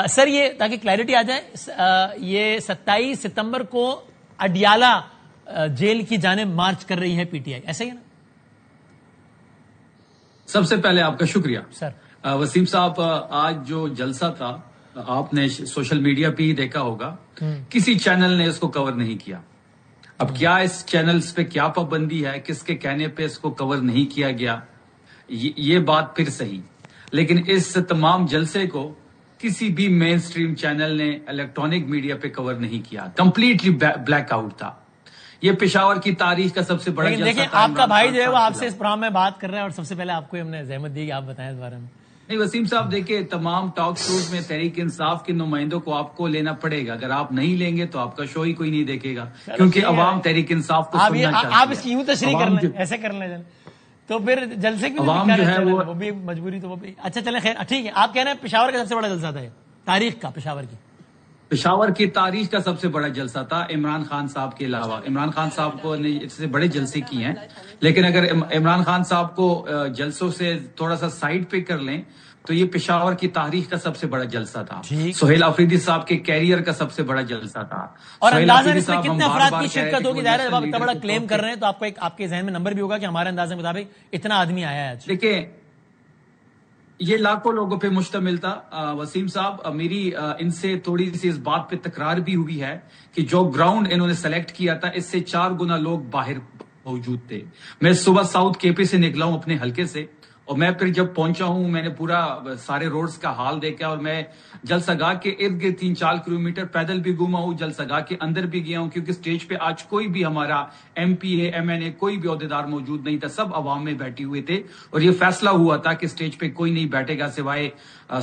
سر یہ تاکہ کلیئرٹی آ جائے، یہ 27 ستمبر کو اڈیالہ جیل کی جانب مارچ کر رہی ہے پی ٹی آئی، ایسا ہی ہے نا؟ سب سے پہلے آپ کا شکریہ سر۔ وسیم صاحب، آج جو جلسہ تھا آپ نے سوشل میڈیا پہ ہی دیکھا ہوگا، کسی چینل نے اس کو کور نہیں کیا۔ اب کیا اس چینلز پہ کیا پابندی ہے، کس کے کہنے پہ اس کو کور نہیں کیا گیا، یہ بات پھر صحیح، لیکن اس تمام جلسے کو کسی بھی مین سٹریم چینل نے الیکٹرانک میڈیا پہ کور نہیں کیا، کمپلیٹلی بلیک آؤٹ تھا۔ یہ پشاور کی تاریخ کا سب سے بڑا جلسہ تھا۔ دیکھیں آپ کا بھائی جو ہے وہ آپ سے اس پروگرام میں بات کر رہا ہے، اور سب سے پہلے آپ کو ہم نے زحمت دی کہ آپ بتائیں اس بارے میں۔ نہیں وسیم صاحب، دیکھیں تمام ٹاک شوز میں تحریک انصاف کے نمائندوں کو آپ کو لینا پڑے گا، اگر آپ نہیں لیں گے تو آپ کا شو ہی کوئی نہیں دیکھے گا، کیونکہ عوام تحریک انصاف کو سننا چاہتی ہے۔ آپ اس کی یوں تشریح کر لیں، ایسے کر لیں تو پھر جلسے کی عوام جو ہے وہ بھی مجبوری تو وہ بھی اچھا چلیں خیر ٹھیک ہے۔ آپ کہہ رہے ہیں پشاور کا سب سے بڑا جلسہ تھا، تاریخ کا، پشاور کی تاریخ کا سب سے بڑا جلسہ تھا، عمران خان صاحب کے علاوہ۔ عمران خان صاحب کو نے اس سے بڑے جلسے کیے ہیں، لیکن اگر عمران خان صاحب کو جلسوں سے تھوڑا سا سائڈ پہ کر لیں تو یہ پشاور کی تاریخ کا سب سے بڑا جلسہ تھا۔ سہیل آفریدی صاحب کے کیریئر کا سب سے بڑا جلسہ تھا۔ اور اندازاً اس میں کتنے افراد کی شرکت ہوگی؟ ظاہر ہے جب آپ اتنا بڑا کلیم کر رہے ہیں تو آپ کو ایک آپ کے ذہن میں نمبر بھی ہوگا کہ ہمارے اندازے کے مطابق اتنا آدمی آیا ہے۔ دیکھیں یہ لاکھوں لوگوں پہ مشتمل تھا وسیم صاحب۔ میری ان سے تھوڑی سی اس بات پہ تکرار بھی ہوئی ہے کہ جو گراؤنڈ انہوں نے سلیکٹ کیا تھا اس سے 4 گنا لوگ باہر موجود تھے۔ میں صبح ساؤتھ کے پی سے نکلا ہوں اپنے حلقے سے، اور میں پھر جب پہنچا ہوں میں نے پورا سارے روڈز کا حال دیکھا، اور میں جلسہ گاہ کے ارد گرد 3-4 کلومیٹر پیدل بھی گھوما ہوں، جلسہ گاہ کے اندر بھی گیا ہوں، کیونکہ سٹیج پہ آج کوئی بھی ہمارا M P A M N A کوئی بھی عہدیدار موجود نہیں تھا، سب عوام میں بیٹھے ہوئے تھے، اور یہ فیصلہ ہوا تھا کہ سٹیج پہ کوئی نہیں بیٹھے گا سوائے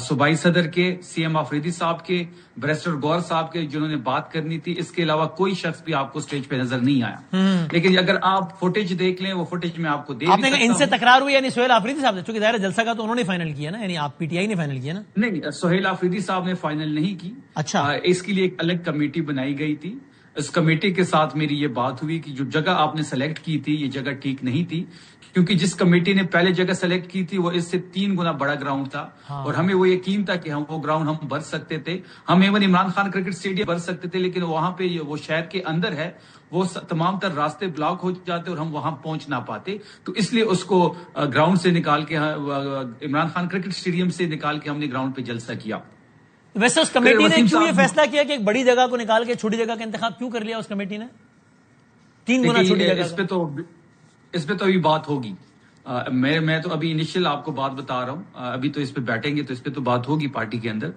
صوبائی صدر کے، سی ایم آفریدی صاحب کے، بیرسٹر گور صاحب کے، جنہوں نے بات کرنی تھی۔ اس کے علاوہ کوئی شخص بھی آپ کو سٹیج پہ نظر نہیں آیا، لیکن اگر آپ فوٹیج دیکھ لیں وہ فوٹیج میں آپ کو دے بھی سکتا ہوں۔ ان سے تکرار ہوئی یعنی سہیل آفریدی صاحب سے، چونکہ ظاہر جلسہ کا تو انہوں نے فائنل کیا نا، یعنی آپ پی ٹی آئی نے فائنل کیا نا؟ نہیں، سہیل آفریدی صاحب نے فائنل نہیں کی۔ اچھا، اس کے لیے ایک الگ کمیٹی بنائی گئی تھی، اس کمیٹی کے ساتھ میری یہ بات ہوئی کہ جو جگہ آپ نے سلیکٹ کی تھی یہ جگہ ٹھیک نہیں تھی، کیونکہ جس کمیٹی نے پہلے جگہ سلیکٹ کی تھی وہ اس سے 3 گنا بڑا گراؤنڈ تھا، اور ہمیں وہ یقین تھا کہ ہم وہ گراؤنڈ ہم بھر سکتے تھے، ہم even Imran Khan cricket stadium بھر سکتے تھے، لیکن وہاں پہ وہ شہر کے اندر ہے، وہ تمام تر راستے بلاک ہو جاتے اور ہم وہاں پہنچ نہ پاتے، تو اس لیے اس کو گراؤنڈ سے نکال کے عمران خان کرکٹ اسٹیڈیم سے نکال کے ہم نے گراؤنڈ پہ جلسہ کیا۔ ویسے اس کمیٹی نے کیوں یہ فیصلہ کیا کہ ایک بڑی جگہ کو نکال کے چھوٹی جگہ کا انتخاب کیوں کر لیا اس کمیٹی نے؟ 3 گنا چھوٹی جگہ۔ اس پہ تو ابھی بات ہوگی، میں تو ابھی انیشل آپ کو بات بتا رہا ہوں، ابھی تو اس پہ بیٹھیں گے تو اس پہ تو بات ہوگی پارٹی کے اندر۔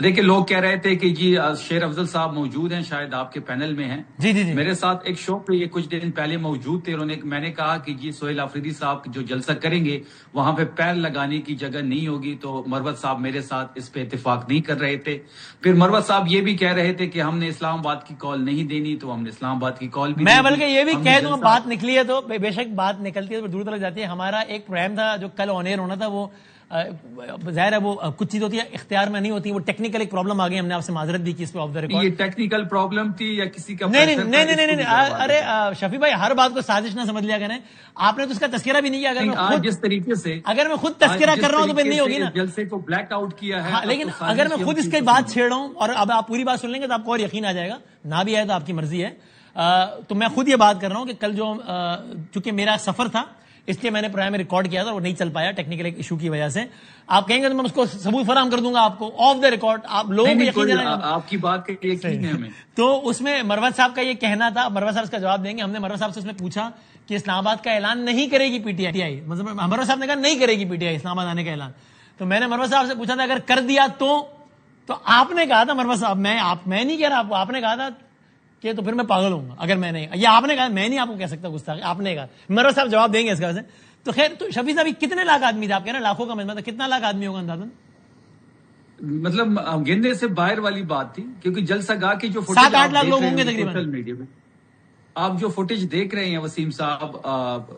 دیکھیں لوگ کہہ رہے تھے کہ جی شیر افضل صاحب موجود ہیں، شاید آپ کے پینل میں ہیں۔ جی جی جی، میرے ساتھ ایک شو پہ یہ کچھ دن پہلے موجود تھے، میں نے کہا کہ جی سہیل آفریدی صاحب جو جلسہ کریں گے وہاں پہ پیر لگانے کی جگہ نہیں ہوگی، تو مروت صاحب میرے ساتھ اس پہ اتفاق نہیں کر رہے تھے۔ پھر مروت صاحب یہ بھی کہہ رہے تھے کہ ہم نے اسلام آباد کی کال نہیں دینی، تو ہم نے اسلام آباد کی کال بھی، میں بلکہ یہ بھی کہہ دوں بات نکلی ہے تو بے شک بات نکلتی ہے تو دور تک جاتی ہے۔ ہمارا ایک پروگرام تھا جو کل آن ایئر ہونا تھا، وہ ظاہر ہے وہ کچھ چیز ہوتی ہے اختیار میں نہیں ہوتی، وہ ٹیکنیکل ایک پرابلم آ گئی، ہم نے آپ سے معذرت بھی کی اس پہ آف دا ریکارڈ۔ یہ ٹیکنیکل پرابلم تھی یا کسی کا؟ نہیں، ارے شفیع بھائی ہر بات کو سازش نہ سمجھ لیا کریں، آپ نے تو اس کا تذکرہ بھی نہیں کیا۔ اگر میں خود تذکرہ کر رہا ہوں تو پھر نہیں ہوگی نا، جلسے کو بلیک آؤٹ کیا ہے۔ لیکن اگر میں خود اس کی بات چھیڑ رہا ہوں اور اب آپ پوری بات سن لیں گے تو آپ کو اور یقین آ جائے گا، نہ بھی آئے تو آپ کی مرضی ہے۔ تو میں خود یہ بات کر رہا ہوں کہ کل جو چونکہ میرا سفر تھا اس لیے میں نے پروگرام میں ریکارڈ کیا تھا، وہ نہیں چل پایا ٹیکنیکل ایک ایشو کی وجہ سے۔ آپ کہیں گے تو میں اس کو ثبوت فراہم کر دوں گا آپ کو آف دا ریکارڈ، آپ لوگوں کو یقین دلانا۔ آپ کی بات کا یقین ہے ہمیں۔ تو اس میں مروت صاحب کا یہ کہنا تھا، مروت صاحب اس کا جواب دیں گے۔ ہم نے مروت صاحب سے اس میں پوچھا کہ اسلام آباد کا اعلان نہیں کرے گی پی ٹی آئی، مطلب مروت صاحب نے کہا نہیں کرے گی پی ٹی آئی اسلام آباد آنے کا اعلان۔ تو میں نے مروت صاحب سے پوچھا تھا اگر کر دیا تو آپ نے کہا تھا مروت صاحب، میں نہیں کہہ رہا آپ نے کہا تھا کہ تو پھر میں پاگل ہوں گا اگر میں نہیں، یا آپ نے کہا میں نہیں آپ کو کہہ سکتا گستاخ، آپ نے کہا۔ مروت صاحب جواب دیں گے اس کا ویسے تو خیر۔ تو شفیع صاحب کتنے لاکھ آدمی تھے؟ آپ کہہ رہے ہیں لاکھوں کا مجمع تھا، کتنا لاکھ آدمی ہوگا اندازاً؟ مطلب گننے سے باہر والی بات تھی، کیونکہ جلسہ گاہ کی جو 7-8 لاکھ لوگ ہوں گے تقریباً سوشل میڈیا پہ آپ جو فوٹیج دیکھ رہے ہیں وسیم صاحب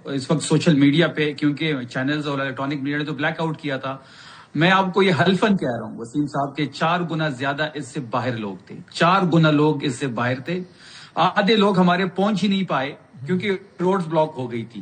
اس وقت سوشل میڈیا پہ، کیونکہ چینلز اور الیکٹرانک میڈیا نے تو بلیک آؤٹ کیا تھا، میں آپ کو یہ حلفاً کہہ رہا ہوں وسیم صاحب کے 4 گنا زیادہ اس سے باہر لوگ تھے، 4 گنا لوگ اس سے باہر تھے۔ آدھے لوگ ہمارے پہنچ ہی نہیں پائے کیونکہ روڈز بلاک ہو گئی تھی۔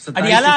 27